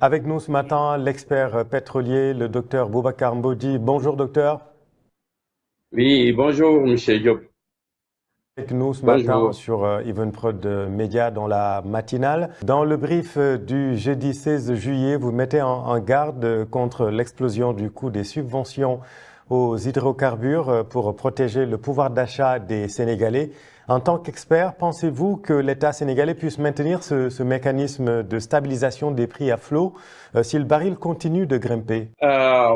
Avec nous ce matin, l'expert pétrolier, le docteur Boubacar Mbodi. Bonjour docteur. Oui, bonjour, Michel Diop. Avec nous ce matin Bonjour. sur Evenprod Média dans la matinale. Dans le brief du jeudi 16 juillet, vous mettez en garde contre l'explosion du coût des subventions aux hydrocarbures pour protéger le pouvoir d'achat des Sénégalais. En tant qu'expert, pensez-vous que l'État sénégalais puisse maintenir ce mécanisme de stabilisation des prix à flot si le baril continue de grimper?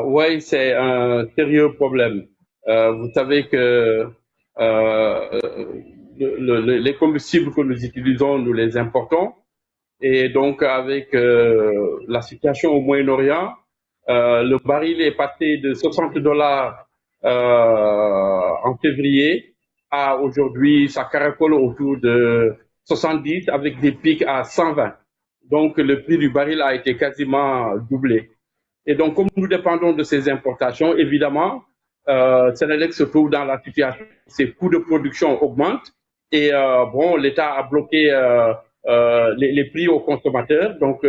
Oui, c'est un sérieux problème. Vous savez que les combustibles que nous utilisons, nous les importons. Et donc, avec la situation au Moyen-Orient, le baril est passé de 60 dollars en février à aujourd'hui, ça caracole autour de 70 avec des pics à 120. Donc, le prix du baril a été quasiment doublé. Et donc, comme nous dépendons de ces importations, évidemment, Sénélec se trouve dans la situation, ses coûts de production augmentent et bon, l'État a bloqué les prix aux consommateurs. Donc,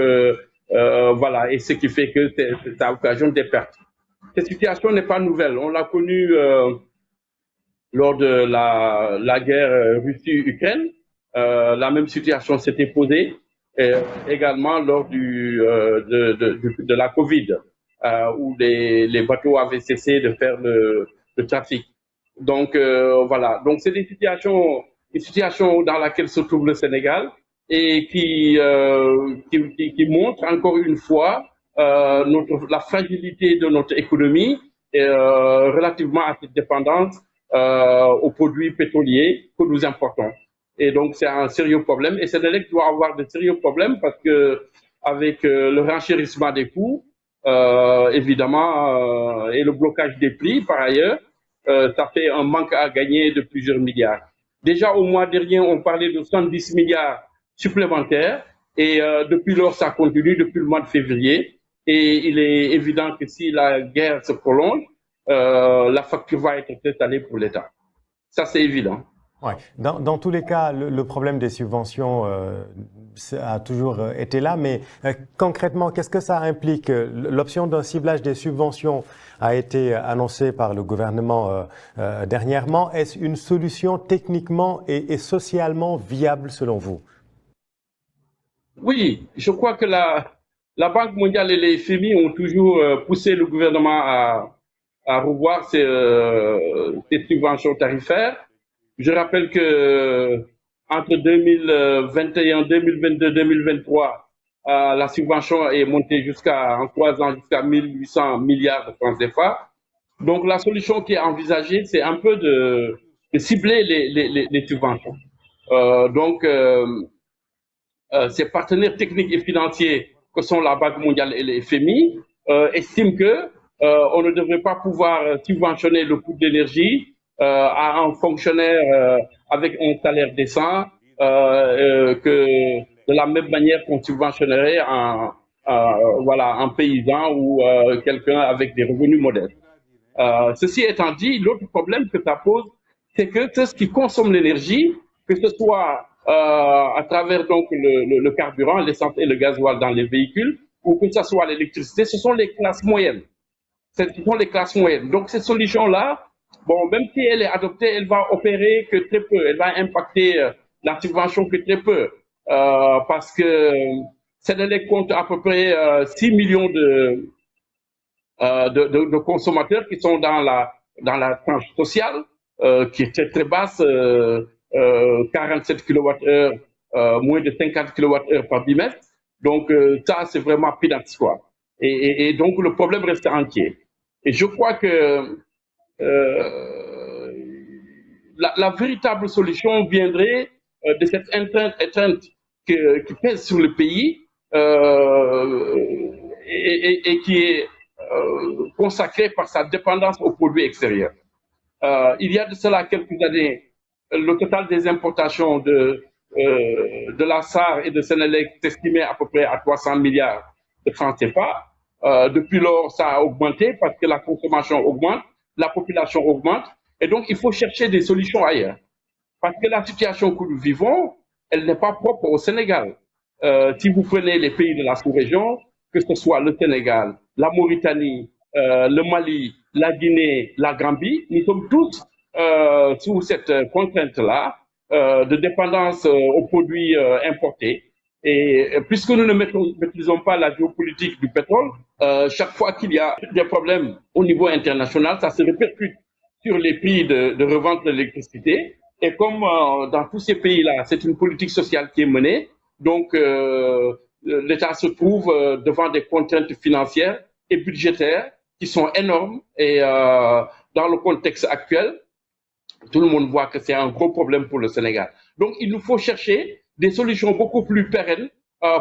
voilà, et ce qui fait que ça occasionne des pertes. Cette situation n'est pas nouvelle. On l'a connue lors de la guerre Russie-Ukraine. La même situation s'était posée également lors de la Covid, où les bateaux avaient cessé de faire le trafic. Donc voilà. Donc c'est une situation dans laquelle se trouve le Sénégal et qui montre encore une fois la fragilité de notre économie relativement à cette dépendance aux produits pétroliers que nous importons. Et donc, c'est un sérieux problème. Et Sénélec doit avoir de sérieux problèmes parce que, avec le renchérissement des coûts, évidemment, et le blocage des prix, par ailleurs, ça fait un manque à gagner de plusieurs milliards. Déjà, au mois dernier, on parlait de 110 milliards supplémentaires. Et depuis lors, ça continue depuis le mois de février. Et il est évident que si la guerre se prolonge, la facture va être très salée pour l'État. Ça, c'est évident. Ouais. Dans tous les cas, le problème des subventions a toujours été là, mais concrètement, qu'est-ce que ça implique? L'option d'un ciblage des subventions a été annoncée par le gouvernement dernièrement. Est-ce une solution techniquement et socialement viable selon vous? Oui, je crois que la Banque mondiale et les FMI ont toujours poussé le gouvernement à revoir ses subventions tarifaires. Je rappelle que entre 2021, 2022, 2023, la subvention est montée en 3 ans jusqu'à 1800 milliards de francs CFA. Donc la solution qui est envisagée, c'est un peu de cibler les subventions. Donc ces partenaires techniques et financiers que sont la Banque mondiale et les FMI estiment que on ne devrait pas pouvoir subventionner le coût de l'énergie à un fonctionnaire avec un salaire décent que de la même manière qu'on subventionnerait voilà, un paysan ou quelqu'un avec des revenus modestes. Ceci étant dit, l'autre problème que ça pose, c'est que ceux qui consomment l'énergie, que ce soit à travers donc le carburant, l'essence et le gasoil dans les véhicules, ou que ce soit l'électricité, ce sont les classes moyennes. Ce sont les classes moyennes. Donc cette solution-là, bon, même si elle est adoptée, elle va opérer que très peu. Elle va impacter la subvention que très peu. Parce que Sénélec compte à peu près 6 millions de consommateurs qui sont dans la tranche sociale, qui est très, très basse, 47 kWh, moins de 50 kWh par bimestre. Donc, ça, c'est vraiment peanuts, quoi. Et donc, le problème reste entier. Et je crois que la véritable solution viendrait de cette étreinte qui pèse sur le pays et qui est consacrée par sa dépendance aux produits extérieurs. Il y a de cela quelques années, le total des importations de la SAR et de Sénélec s'estimait à peu près à 300 milliards de francs CFA. Depuis lors, ça a augmenté parce que la consommation augmente, la population augmente, et donc il faut chercher des solutions ailleurs. Parce que la situation que nous vivons, elle n'est pas propre au Sénégal. Si vous prenez les pays de la sous-région, que ce soit le Sénégal, la Mauritanie, le Mali, la Guinée, la Gambie, nous sommes tous sous cette contrainte-là de dépendance aux produits importés. Et puisque nous ne maîtrisons pas la géopolitique du pétrole, chaque fois qu'il y a des problèmes au niveau international, ça se répercute sur les prix de revente de l'électricité. Et comme dans tous ces pays-là, c'est une politique sociale qui est menée, donc l'État se trouve devant des contraintes financières et budgétaires qui sont énormes. Et dans le contexte actuel, tout le monde voit que c'est un gros problème pour le Sénégal. Donc, il nous faut chercher des solutions beaucoup plus pérennes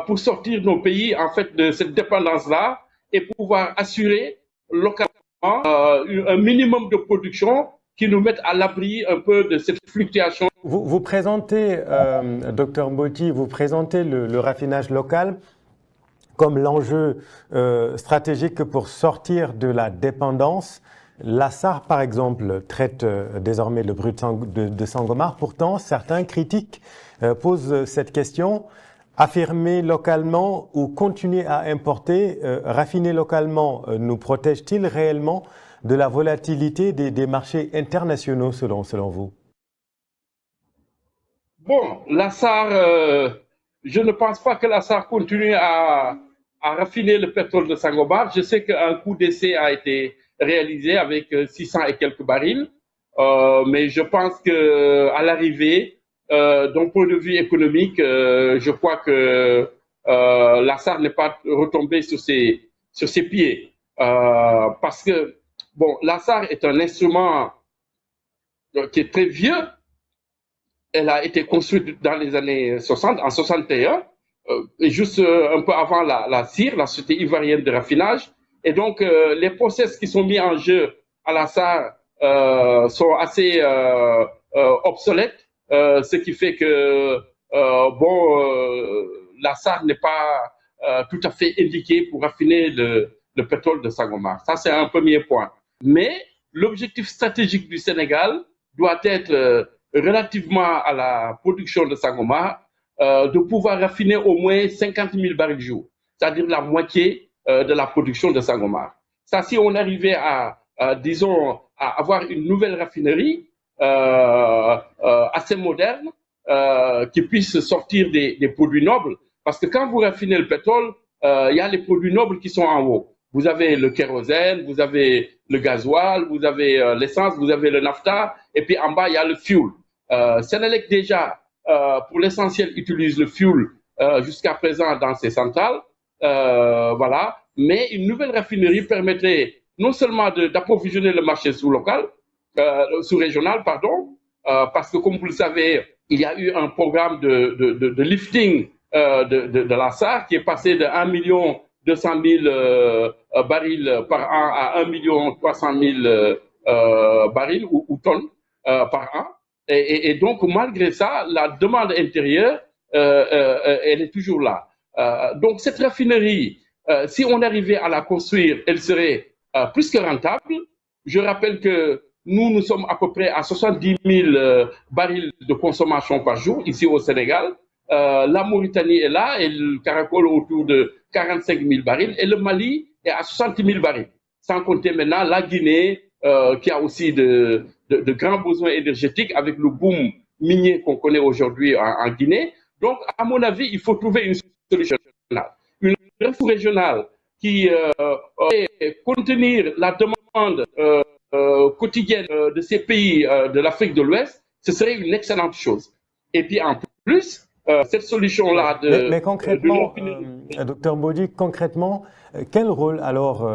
pour sortir nos pays en fait de cette dépendance-là et pouvoir assurer localement un minimum de production qui nous mette à l'abri un peu de cette fluctuation. Vous présentez, Dr Mboti, vous présentez le raffinage local comme l'enjeu stratégique pour sortir de la dépendance. La SAR, par exemple, traite désormais le brut de Sangomar. Pourtant, certains critiques posent cette question. Affirmer localement ou continuer à importer, raffiner localement, nous protège-t-il réellement de la volatilité des marchés internationaux, selon vous? Bon, la SAR, je ne pense pas que la SAR continue à raffiner le pétrole de Sangomar. Je sais qu'un coup d'essai a été réalisé avec 600 et quelques barils, mais je pense que à l'arrivée, d'un point de vue économique, je crois que la SAR n'est pas retombée sur ses pieds, parce que bon, la SAR est un instrument qui est très vieux. Elle a été construite dans les années 60, en 61, et juste un peu avant la CIR, la Société ivoirienne de raffinage. Et donc, les process qui sont mis en jeu à la SAR sont assez obsolètes, ce qui fait que, la SAR n'est pas tout à fait indiquée pour raffiner le pétrole de Sangomar. Ça, c'est un premier point. Mais l'objectif stratégique du Sénégal doit être relativement à la production de Sangomar, de pouvoir raffiner au moins 50 000 barils jour, c'est-à-dire la moitié de la production de Sangomar. Ça, si on arrivait disons, à avoir une nouvelle raffinerie assez moderne, qui puisse sortir des produits nobles, parce que quand vous raffinez le pétrole, il y a les produits nobles qui sont en haut. Vous avez le kérosène, vous avez le gasoil, vous avez l'essence, vous avez le naphtha, et puis en bas, il y a le fuel. Sénélec, déjà, pour l'essentiel, utilise le fuel jusqu'à présent dans ses centrales. Voilà. Mais une nouvelle raffinerie permettrait non seulement d'approvisionner le marché sous-régional, parce que comme vous le savez, il y a eu un programme de lifting de la SAR qui est passé de 1 200 000 barils par an à 1 300 000 barils ou tonnes par an. Et donc, malgré ça, la demande intérieure, elle est toujours là. Donc, cette raffinerie, si on arrivait à la construire, elle serait plus que rentable. Je rappelle que nous sommes à peu près à 70 000 barils de consommation par jour ici au Sénégal. La Mauritanie est là, elle caracole autour de 45 000 barils et le Mali est à 60 000 barils. Sans compter maintenant la Guinée, qui a aussi de grands besoins énergétiques avec le boom minier qu'on connaît aujourd'hui en Guinée. Donc, à mon avis, il faut trouver une solution régionale. Une solution régionale qui contenir la demande quotidienne de ces pays de l'Afrique de l'Ouest, ce serait une excellente chose. Et puis en plus, cette solution-là Mais concrètement, Dr Mbodi, concrètement, quel rôle alors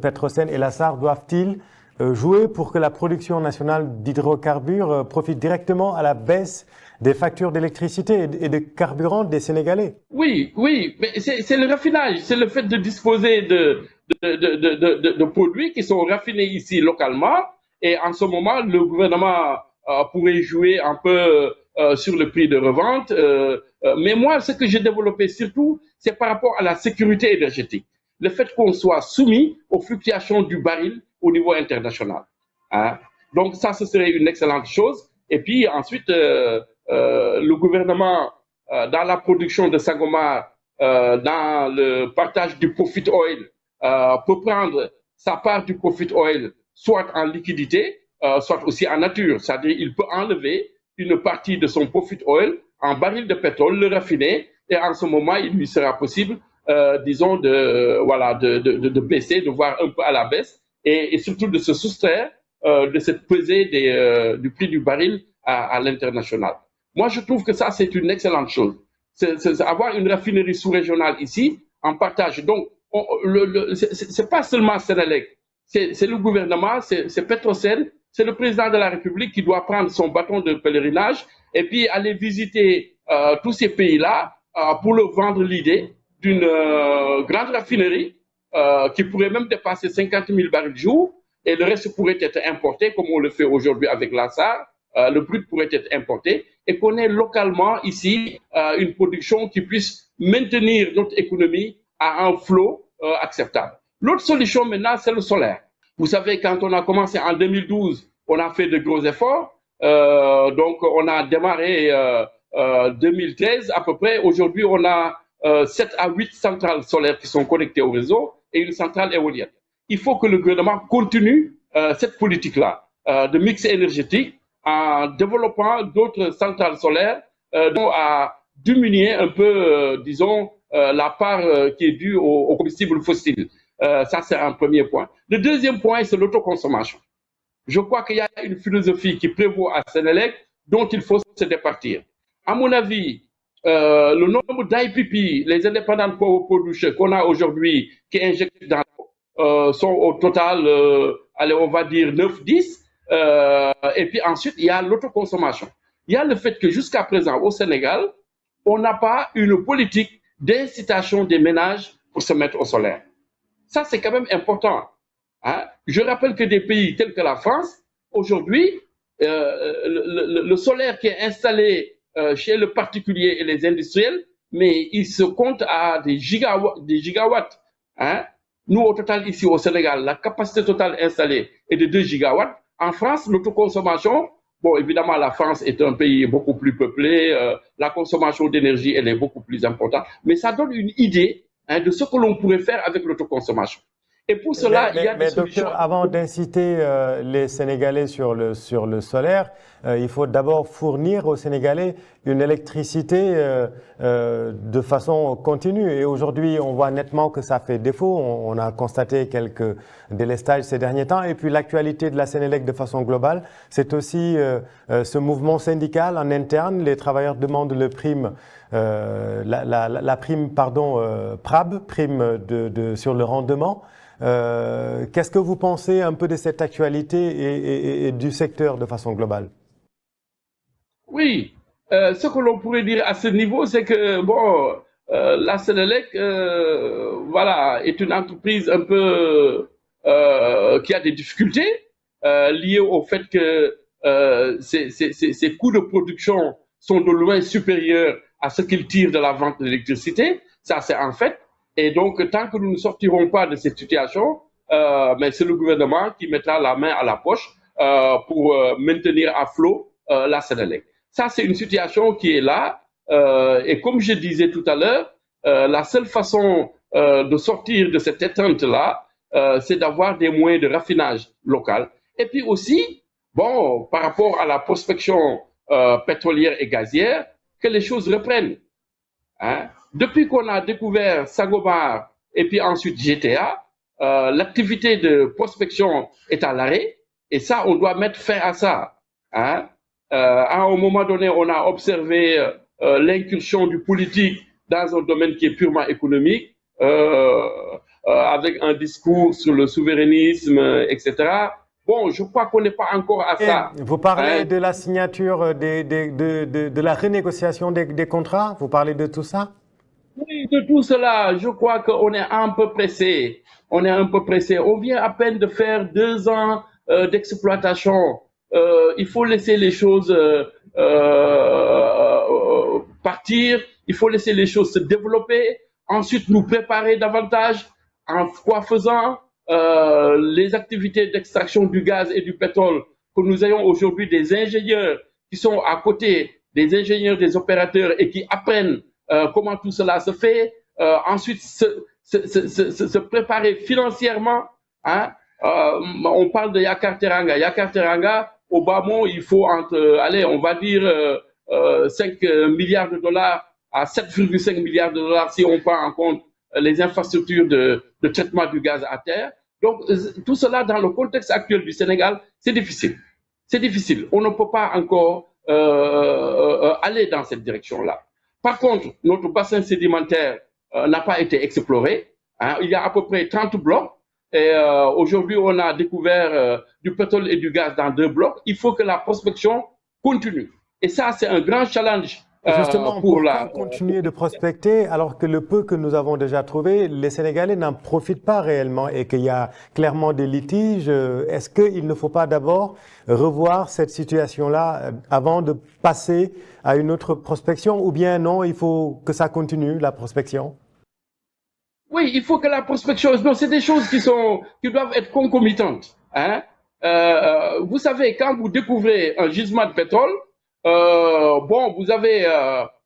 Petrosen et la SAR doivent-ils jouer pour que la production nationale d'hydrocarbures profite directement à la baisse des factures d'électricité et de carburant des Sénégalais? Oui, mais c'est le raffinage, c'est le fait de disposer de produits qui sont raffinés ici localement, et en ce moment, le gouvernement pourrait jouer un peu sur le prix de revente. Mais moi, ce que j'ai développé surtout, c'est par rapport à la sécurité énergétique. Le fait qu'on soit soumis aux fluctuations du baril au niveau international. Hein? Donc ça, ce serait une excellente chose. Et puis ensuite, le gouvernement, dans la production de Sangomar, dans le partage du profit oil peut prendre sa part du profit oil soit en liquidité, soit aussi en nature. C'est-à-dire il peut enlever une partie de son profit oil en baril de pétrole, le raffiner, et en ce moment, il lui sera possible, disons, de baisser, de voir un peu à la baisse, et surtout de se soustraire de cette pesée du prix du baril à l'international. Moi, je trouve que ça, c'est une excellente chose. C'est avoir une raffinerie sous-régionale ici, en partage. Donc, c'est pas seulement Sénélec, c'est le gouvernement, c'est Petrosen, c'est le président de la République qui doit prendre son bâton de pèlerinage et puis aller visiter tous ces pays-là pour leur vendre l'idée d'une grande raffinerie qui pourrait même dépasser 50 000 barils jour, et le reste pourrait être importé, comme on le fait aujourd'hui avec la SAR. Le brut pourrait être importé, et qu'on ait localement ici une production qui puisse maintenir notre économie à un flot acceptable. L'autre solution maintenant, c'est le solaire. Vous savez, quand on a commencé en 2012, on a fait de gros efforts. Donc, on a démarré 2013 à peu près. Aujourd'hui, on a 7 à 8 centrales solaires qui sont connectées au réseau et une centrale éolienne. Il faut que le gouvernement continue cette politique-là de mix énergétique en développant d'autres centrales solaires à diminuer un peu, disons, la part qui est due au combustible fossile. Ça, c'est un premier point. Le deuxième point, c'est l'autoconsommation. Je crois qu'il y a une philosophie qui prévaut à Sénélec dont il faut se départir. À mon avis, le nombre d'IPP, les indépendants power producers qu'on a aujourd'hui, qui injectent dans sont au total, allez, on va dire 9-10. Et puis ensuite, il y a l'autoconsommation. Il y a le fait que jusqu'à présent, au Sénégal, on n'a pas une politique d'incitation des ménages pour se mettre au solaire. Ça, c'est quand même important. Hein? Je rappelle que des pays tels que la France, aujourd'hui, le solaire qui est installé chez le particulier et les industriels, mais il se compte à des gigawatts. Hein? Nous, au total, ici au Sénégal, la capacité totale installée est de 2 gigawatts. En France, l'autoconsommation, bon, évidemment, la France est un pays beaucoup plus peuplé, la consommation d'énergie, elle est beaucoup plus importante, mais ça donne une idée de ce que l'on pourrait faire avec l'autoconsommation. Et pour cela, il y a des solutions. Docteur, avant d'inciter les Sénégalais sur le solaire, il faut d'abord fournir aux Sénégalais une électricité de façon continue. Et aujourd'hui, on voit nettement que ça fait défaut. On a constaté quelques délestages ces derniers temps. Et puis l'actualité de la Sénélec de façon globale, c'est aussi ce mouvement syndical en interne. Les travailleurs demandent le prime, la prime, PRAB, prime sur le rendement. Qu'est-ce que vous pensez un peu de cette actualité et du secteur de façon globale? Oui, ce que l'on pourrait dire à ce niveau, c'est que bon, la Sénélec, voilà, est une entreprise un peu qui a des difficultés liées au fait que ses coûts de production sont de loin supérieurs à ce qu'il tire de la vente de l'électricité. Ça, c'est un fait. Et donc, tant que nous ne sortirons pas de cette situation, mais c'est le gouvernement qui mettra la main à la poche pour maintenir à flot la Sénélec. Ça, c'est une situation qui est là. Et comme je disais tout à l'heure, la seule façon de sortir de cette étreinte-là, c'est d'avoir des moyens de raffinage local. Et puis aussi, bon, par rapport à la prospection pétrolière et gazière, que les choses reprennent. Hein? Depuis qu'on a découvert Sangomar et puis ensuite GTA, l'activité de prospection est à l'arrêt et ça, on doit mettre fin à ça. Hein? À un moment donné, on a observé l'incursion du politique dans un domaine qui est purement économique, avec un discours sur le souverainisme, etc. Bon, je crois qu'on n'est pas encore à ça. Vous parlez de la signature, de la renégociation des contrats? Vous parlez de tout ça? Oui, de tout cela, je crois qu'on est un peu pressé. On est un peu pressé. On vient à peine de faire 2 ans d'exploitation. Il faut laisser les choses partir. Il faut laisser les choses se développer. Ensuite, nous préparer davantage en quoi faisant les activités d'extraction du gaz et du pétrole, que nous ayons aujourd'hui des ingénieurs qui sont à côté des ingénieurs, des opérateurs et qui apprennent comment tout cela se fait, ensuite se préparer financièrement. Hein. On parle de Yakar Teranga. Yakar Teranga, au bas mot, il faut allez, on va dire 5 milliards de dollars à 7,5 milliards de dollars si on prend en compte les infrastructures de traitement du gaz à terre. Donc, tout cela, dans le contexte actuel du Sénégal, c'est difficile. C'est difficile. On ne peut pas encore aller dans cette direction-là. Par contre, notre bassin sédimentaire n'a pas été exploré. Hein. Il y a à peu près 30 blocs. Et aujourd'hui, on a découvert du pétrole et du gaz dans 2 blocs. Il faut que la prospection continue. Et ça, c'est un grand challenge. Justement, pourquoi continuer de prospecter alors que le peu que nous avons déjà trouvé, les Sénégalais n'en profitent pas réellement et qu'il y a clairement des litiges? Est-ce qu'il ne faut pas d'abord revoir cette situation-là avant de passer à une autre prospection, ou bien non, il faut que ça continue, la prospection? Oui, il faut que la prospection, c'est des choses qui doivent être concomitantes. Hein? Vous savez, quand vous découvrez un gisement de pétrole, bon,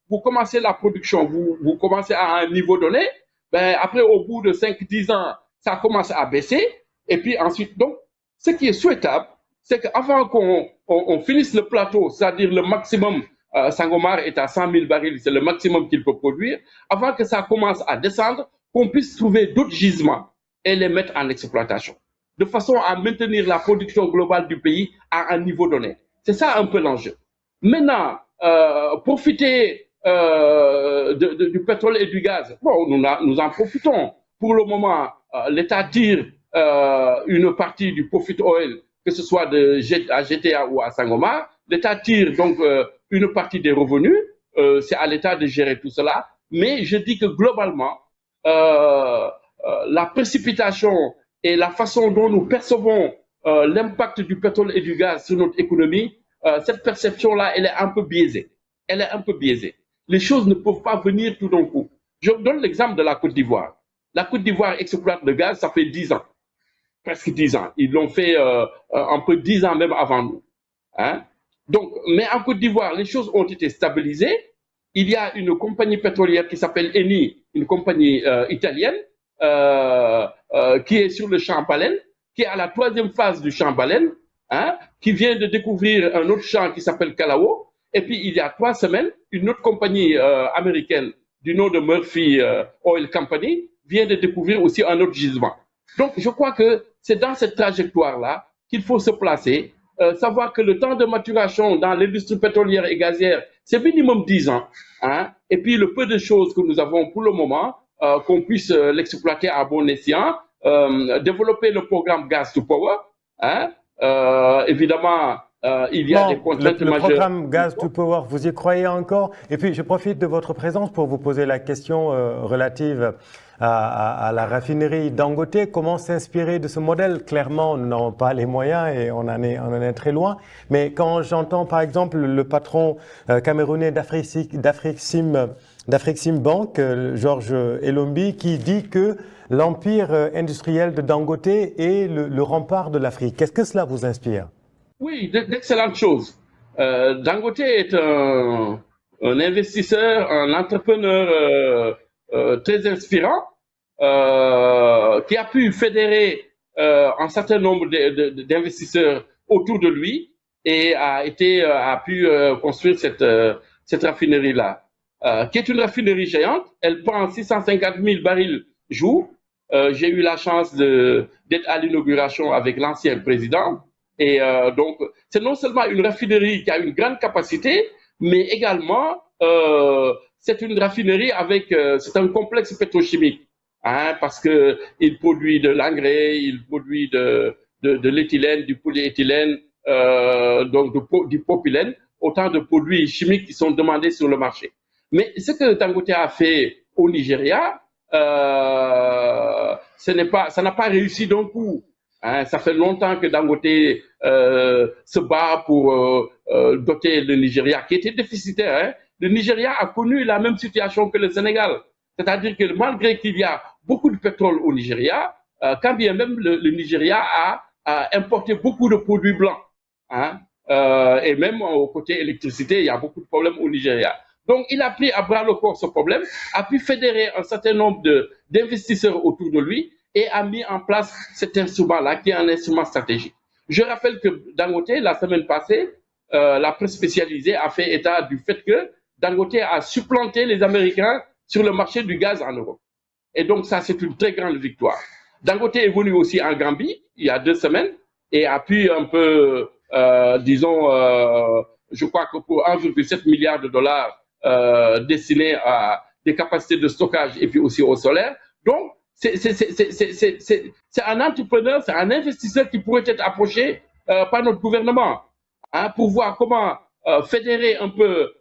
vous commencez la production, vous commencez à un niveau donné, ben, après, au bout de 5-10 ans, ça commence à baisser, et puis ensuite, donc, ce qui est souhaitable, c'est qu'avant qu'on finisse le plateau, c'est-à-dire le maximum, Sangomar est à 100 000 barils, c'est le maximum qu'il peut produire, avant que ça commence à descendre, qu'on puisse trouver d'autres gisements et les mettre en exploitation, de façon à maintenir la production globale du pays à un niveau donné. C'est ça un peu l'enjeu. Maintenant, profiter du pétrole et du gaz, bon, nous en profitons. Pour le moment, l'État tire une partie du profit oil, que ce soit à GTA ou à Sangomar. L'État tire donc une partie des revenus. C'est à l'État de gérer tout cela. Mais je dis que globalement, la précipitation et la façon dont nous percevons l'impact du pétrole et du gaz sur notre économie, cette perception-là, elle est un peu biaisée. Elle est un peu biaisée. Les choses ne peuvent pas venir tout d'un coup. Je donne l'exemple de la Côte d'Ivoire. La Côte d'Ivoire exploite le gaz, ça fait 10 ans. Presque 10 ans. Ils l'ont fait un peu 10 ans même avant nous. Hein? Donc, mais en Côte d'Ivoire, les choses ont été stabilisées. Il y a une compagnie pétrolière qui s'appelle Eni, une compagnie italienne, qui est sur le champ baleine, qui est à la 3e phase du champ baleine, hein, qui vient de découvrir un autre champ qui s'appelle Kalao. Et puis, il y a 3 semaines, une autre compagnie américaine du nom de Murphy Oil Company vient de découvrir aussi un autre gisement. Donc, je crois que c'est dans cette trajectoire-là qu'il faut se placer, savoir que le temps de maturation dans l'industrie pétrolière et gazière, c'est minimum 10 ans. Hein, et puis, le peu de choses que nous avons pour le moment, qu'on puisse l'exploiter à bon escient, développer le programme Gas to Power. Hein, évidemment, il y a des contraintes majeures. Le programme Gas to Power, vous y croyez encore? Et puis, je profite de votre présence pour vous poser la question relative à la raffinerie Dangote. Comment s'inspirer de ce modèle? Clairement, nous n'avons pas les moyens et on en est très loin. Mais quand j'entends, par exemple, le patron camerounais d'Afrixim Bank, Georges Elombi, qui dit que l'empire industriel de Dangote est le rempart de l'Afrique. Qu'est-ce que cela vous inspire? Oui, d'excellentes choses. Dangote est un investisseur, un entrepreneur très inspirant, qui a pu fédérer un certain nombre d'investisseurs autour de lui et a pu construire cette raffinerie-là, qui est une raffinerie géante. Elle prend 650 000 barils jour. J'ai eu la chance d'être à l'inauguration avec l'ancien président. Et donc, c'est non seulement une raffinerie qui a une grande capacité, mais également, c'est une raffinerie c'est un complexe pétrochimique, hein, parce que il produit de l'engrais, il produit de l'éthylène, du polyéthylène, donc du propylène, autant de produits chimiques qui sont demandés sur le marché. Mais ce que Dangote a fait au Nigeria, ça n'a pas réussi d'un coup. Hein, ça fait longtemps que Dangote se bat pour doter le Nigeria, qui était déficitaire. Hein. Le Nigeria a connu la même situation que le Sénégal. C'est-à-dire que malgré qu'il y a beaucoup de pétrole au Nigeria, quand bien même le Nigeria a importé beaucoup de produits blancs. Hein, et même au côté électricité, il y a beaucoup de problèmes au Nigeria. Donc, il a pris à bras le corps ce problème, a pu fédérer un certain nombre d'investisseurs autour de lui et a mis en place cet instrument-là, qui est un instrument stratégique. Je rappelle que Dangote, la semaine passée, la presse spécialisée a fait état du fait que Dangote a supplanté les Américains sur le marché du gaz en Europe. Et donc, ça, c'est une très grande victoire. Dangote est venu aussi en Gambie, il y a 2 semaines, et a pu un peu, disons, je crois que pour 1,7 milliard de dollars destinés à des capacités de stockage et puis aussi au solaire. Donc, c'est un entrepreneur, c'est un investisseur qui pourrait être approché par notre gouvernement pour voir comment fédérer un peu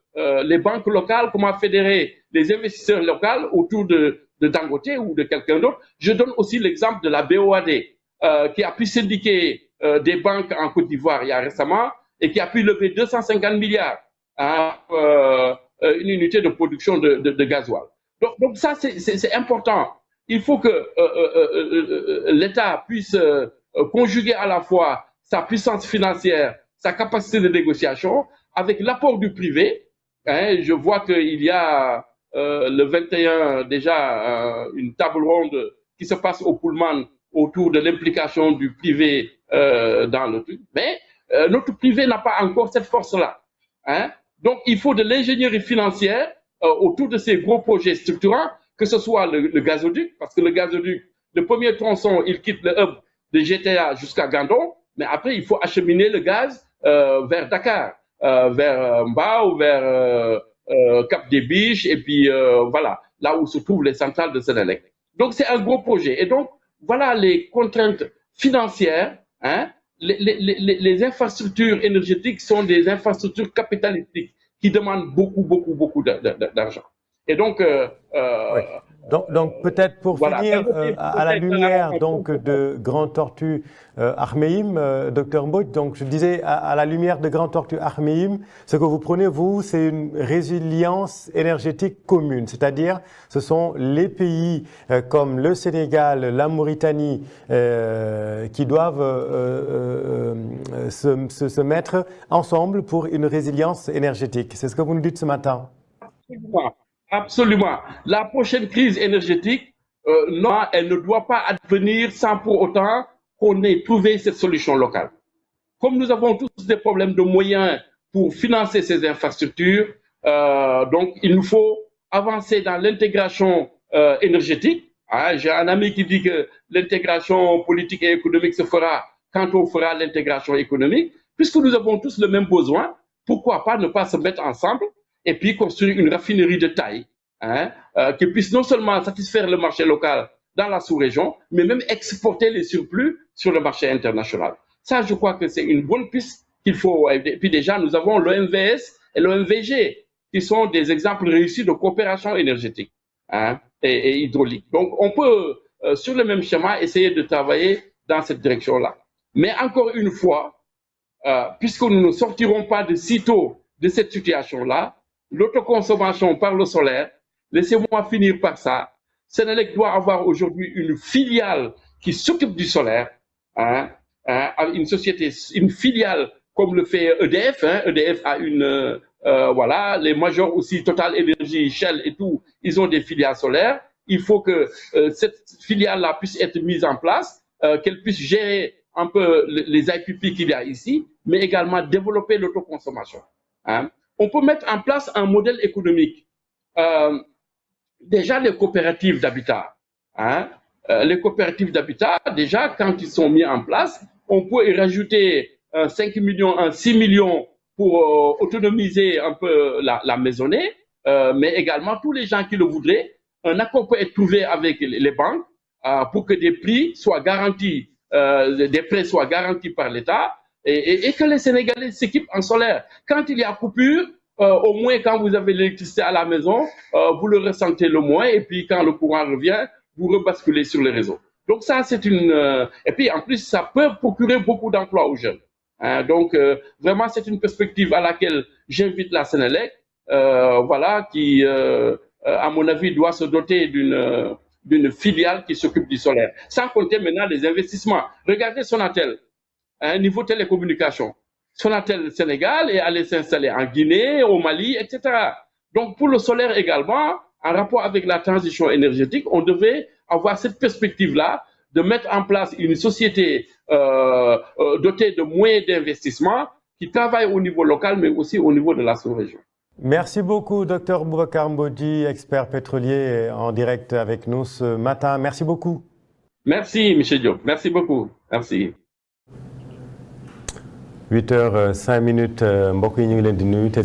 les banques locales, comment fédérer les investisseurs locaux autour de Dangote ou de quelqu'un d'autre. Je donne aussi l'exemple de la BOAD qui a pu syndiquer des banques en Côte d'Ivoire il y a récemment et qui a pu lever 250 milliards une unité de production de gasoil. Donc ça, c'est important. Il faut que l'État puisse conjuguer à la fois sa puissance financière, sa capacité de négociation, avec l'apport du privé. Je vois qu'il y a le 21 déjà une table ronde qui se passe au Pullman autour de l'implication du privé dans le truc. Mais notre privé n'a pas encore cette force-là. Donc, il faut de l'ingénierie financière autour de ces gros projets structurants, que ce soit le gazoduc, parce que le gazoduc, le premier tronçon, il quitte le hub de GTA jusqu'à Gandon, mais après, il faut acheminer le gaz vers Dakar, vers Mbao, vers Cap des Biches, et puis voilà, là où se trouvent les centrales de Sénélec. Donc, c'est un gros projet. Et donc, voilà les contraintes financières. Les infrastructures énergétiques sont des infrastructures capitalistiques qui demandent beaucoup d'argent. Et donc, oui. Donc peut-être pour voilà, finir, à la lumière donc de Grand Tortue Ahmeyim, docteur Mbodj, donc je disais à la lumière de Grand Tortue Ahmeyim, ce que vous prenez, vous, c'est une résilience énergétique commune, c'est-à-dire ce sont les pays comme le Sénégal, la Mauritanie qui doivent se mettre ensemble pour une résilience énergétique. C'est ce que vous nous dites ce matin. Absolument. La prochaine crise énergétique, non, elle ne doit pas advenir sans pour autant qu'on ait trouvé cette solution locale. Comme nous avons tous des problèmes de moyens pour financer ces infrastructures, donc il nous faut avancer dans l'intégration énergétique. J'ai un ami qui dit que l'intégration politique et économique se fera quand on fera l'intégration économique. Puisque nous avons tous le même besoin, pourquoi pas ne pas se mettre ensemble et puis construire une raffinerie de taille qui puisse non seulement satisfaire le marché local dans la sous-région, mais même exporter les surplus sur le marché international. Ça, je crois que c'est une bonne piste qu'il faut. Et puis déjà, nous avons l'OMVS et l'OMVG, qui sont des exemples réussis de coopération énergétique et hydraulique. Donc, on peut, sur le même schéma, essayer de travailler dans cette direction-là. Mais encore une fois, puisque nous ne sortirons pas de sitôt de cette situation-là, l'autoconsommation par le solaire, laissez-moi finir par ça. Sénélec doit avoir aujourd'hui une filiale qui s'occupe du solaire, une société, une filiale comme le fait EDF. EDF a une, voilà, les majors aussi, Total Energy, Shell et tout, ils ont des filiales solaires. Il faut que cette filiale-là puisse être mise en place, qu'elle puisse gérer un peu les IPP qu'il y a ici, mais également développer l'autoconsommation. On peut mettre en place un modèle économique. Déjà, les coopératives d'habitat. Les coopératives d'habitat, déjà, quand ils sont mis en place, on peut y rajouter 5 millions, 6 millions pour autonomiser un peu la maisonnée, mais également tous les gens qui le voudraient. Un accord peut être trouvé avec les banques pour que des prix soient garantis, des prêts soient garantis par l'État et que les Sénégalais s'équipent en solaire. Quand il y a coupure, au moins quand vous avez l'électricité à la maison, vous le ressentez le moins et puis quand le courant revient, vous rebasculez sur les réseaux. Donc ça, c'est une... Et puis en plus, ça peut procurer beaucoup d'emplois aux jeunes. Donc vraiment, c'est une perspective à laquelle j'invite la Sénélec, voilà, qui, à mon avis, doit se doter d'une filiale qui s'occupe du solaire. Sans compter maintenant les investissements. Regardez Sonatel, niveau télécommunication. Sonatel Sénégal est allé s'installer en Guinée, au Mali, etc. Donc, pour le solaire également, en rapport avec la transition énergétique, on devait avoir cette perspective-là de mettre en place une société dotée de moyens d'investissement qui travaille au niveau local, mais aussi au niveau de la sous-région. Merci beaucoup, Dr Boubacar Mbodji, expert pétrolier en direct avec nous ce matin. Merci beaucoup. Merci, M. Diop. Merci beaucoup. Merci. 8h05 mbokk yi ñu ngi leen di nuyu te